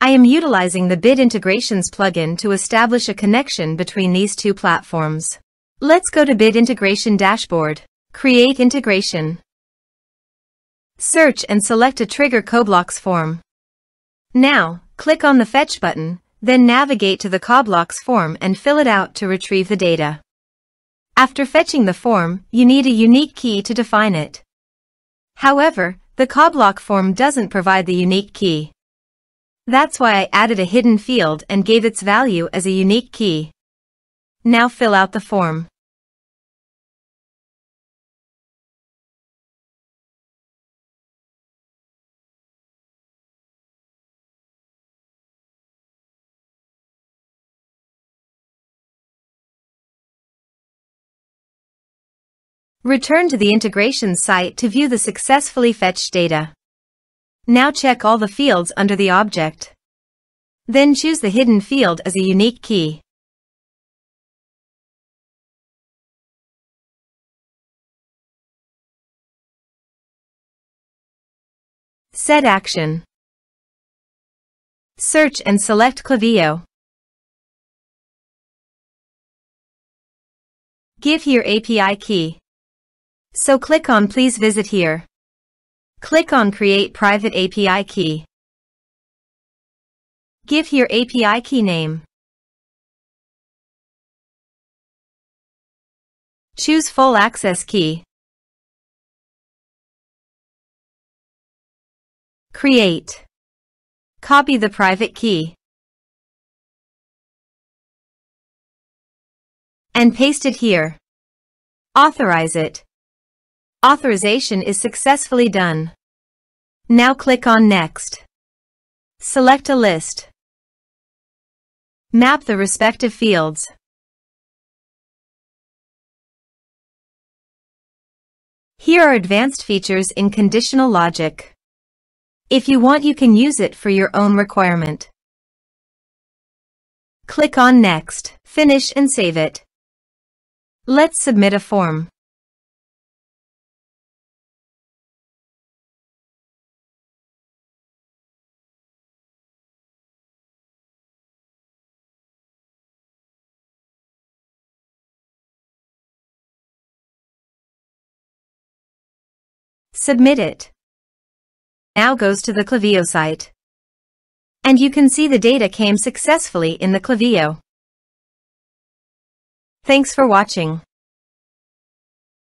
I am utilizing the Bid Integrations plugin to establish a connection between these two platforms. Let's go to Bid Integration Dashboard. Create integration. Search and select a trigger CoBlocks form. Now, click on the Fetch button, then navigate to the CoBlocks form and fill it out to retrieve the data. After fetching the form, you need a unique key to define it. However, the CoBlock form doesn't provide the unique key. That's why I added a hidden field and gave its value as a unique key. Now fill out the form. Return to the integration site to view the successfully fetched data. Now check all the fields under the object. Then choose the hidden field as a unique key. Set action. Search and select Klaviyo. Give here API key. So click on Please visit here. Click on Create private API key. Give here API key name. Choose Full Access key. Create. Copy the private key. And paste it here. Authorize it. Authorization is successfully done. Now click on Next. Select a list. Map the respective fields. Here are advanced features in conditional logic. If you want, you can use it for your own requirement. Click on Next, finish and save it. Let's submit a form. Submit it. Now goes to the Klaviyo site. And you can see the data came successfully in the Klaviyo. Thanks for watching.